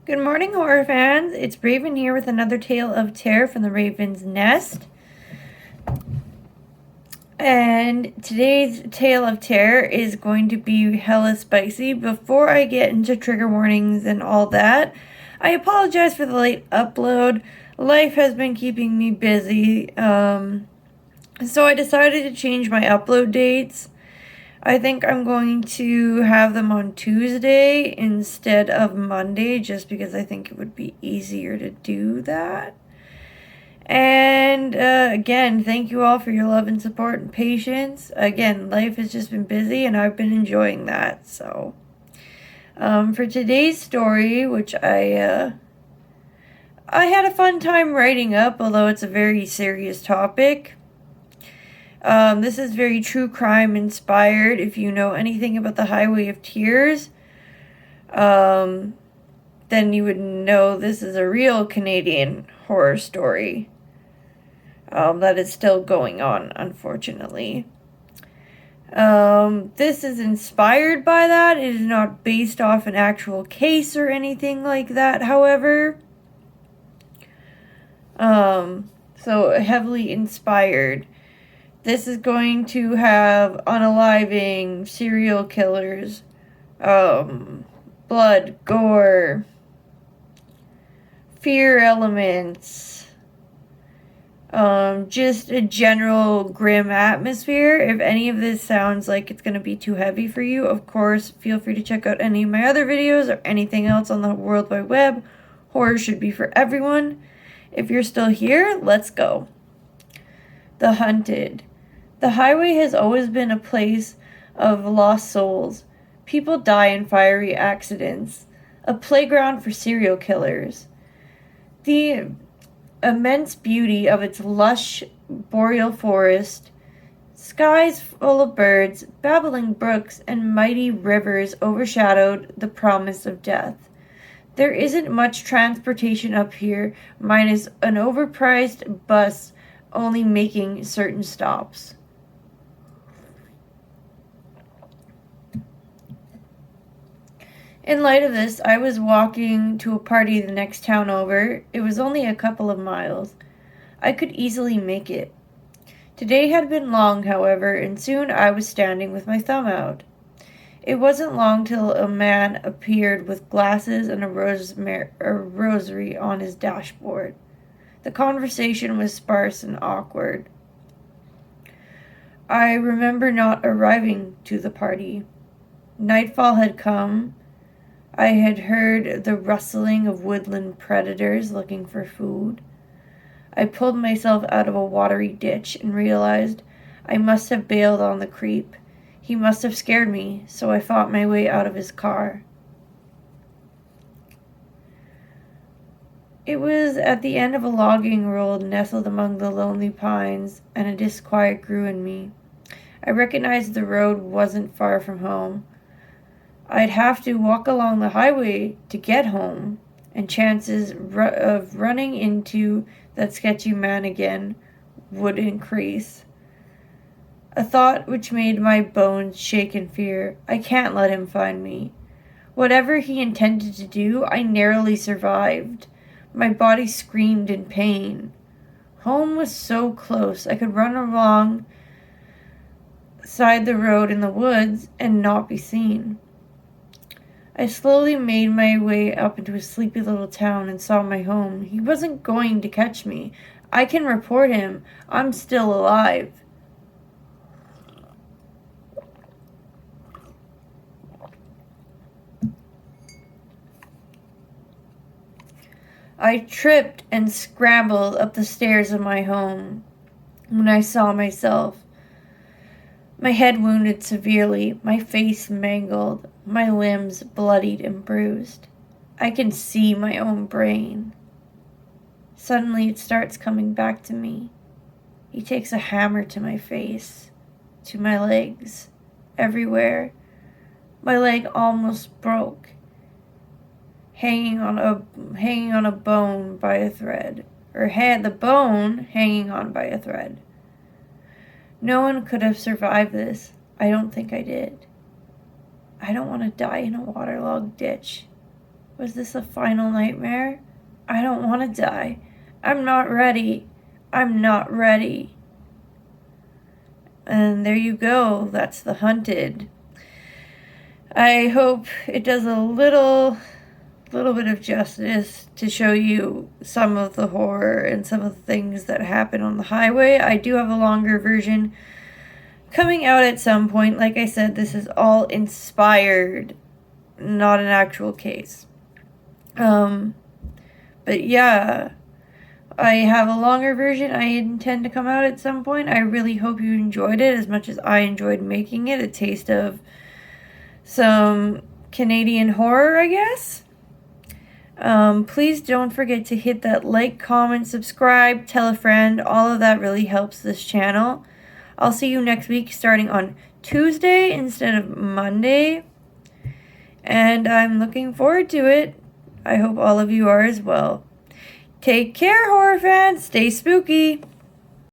Good morning, horror fans. It's Raven here with another tale of terror from the Raven's Nest. And today's tale of terror is going to be hella spicy. Before I get into trigger warnings and all that, I apologize for the late upload. Life has been keeping me busy, so I decided to change my upload dates. I think I'm going to have them on Tuesday instead of Monday, just because I think it would be easier to do that. And again, thank you all for your love and support and patience. Again, life has just been busy and I've been enjoying that. So, for today's story, which I had a fun time writing up, although it's a very serious topic. This is very true crime inspired. If you know anything about the Highway of Tears, then you would know this is a real Canadian horror story that is still going on, unfortunately. This is inspired by that. It is not based off an actual case or anything like that, however. So heavily inspired. This is going to have unaliving, serial killers, blood, gore, fear elements, just a general grim atmosphere. If any of this sounds like it's going to be too heavy for you, of course, feel free to check out any of my other videos or anything else on the World Wide Web. Horror should be for everyone. If you're still here, let's go. The Hunted. The highway has always been a place of lost souls. People die in fiery accidents. A playground for serial killers. The immense beauty of its lush boreal forest, skies full of birds, babbling brooks, and mighty rivers overshadowed the promise of death. There isn't much transportation up here, minus an overpriced bus only making certain stops. In light of this, I was walking to a party the next town over. It was only a couple of miles. I could easily make it. Today had been long, however, and soon I was standing with my thumb out. It wasn't long till a man appeared with glasses and a rosary on his dashboard. The conversation was sparse and awkward. I remember not arriving to the party. Nightfall had come. I had heard the rustling of woodland predators looking for food. I pulled myself out of a watery ditch and realized I must have bailed on the creep. He must have scared me, so I fought my way out of his car. It was at the end of a logging road nestled among the lonely pines, and a disquiet grew in me. I recognized the road wasn't far from home. I'd have to walk along the highway to get home, and chances of running into that sketchy man again would increase. A thought which made my bones shake in fear. I can't let him find me. Whatever he intended to do, I narrowly survived. My body screamed in pain. Home was so close. I could run along side the road in the woods and not be seen. I slowly made my way up into a sleepy little town and saw my home. He wasn't going to catch me. I can report him. I'm still alive. I tripped and scrambled up the stairs of my home when I saw myself. My head wounded severely, my face mangled, my limbs bloodied and bruised. I can see my own brain. Suddenly it starts coming back to me. He takes a hammer to my face, to my legs, everywhere. My leg almost broke, hanging on a bone by a thread, or had the bone hanging on by a thread. No one could have survived this. I don't think I did. I don't want to die in a waterlogged ditch. Was this a final nightmare? I don't want to die. I'm not ready. I'm not ready. And there you go. That's The Hunted. I hope it does a little bit of justice to show you some of the horror and some of the things that happen on the highway. I do have a longer version coming out at some point. Like I said, this is all inspired, not an actual case. But yeah, I have a longer version I intend to come out at some point. I really hope you enjoyed it as much as I enjoyed making it. A taste of some Canadian horror, I guess. Please don't forget to hit that like, comment, subscribe, tell a friend. All of that really helps this channel. I'll see you next week starting on Tuesday instead of Monday. And I'm looking forward to it. I hope all of you are as well. Take care, horror fans. Stay spooky.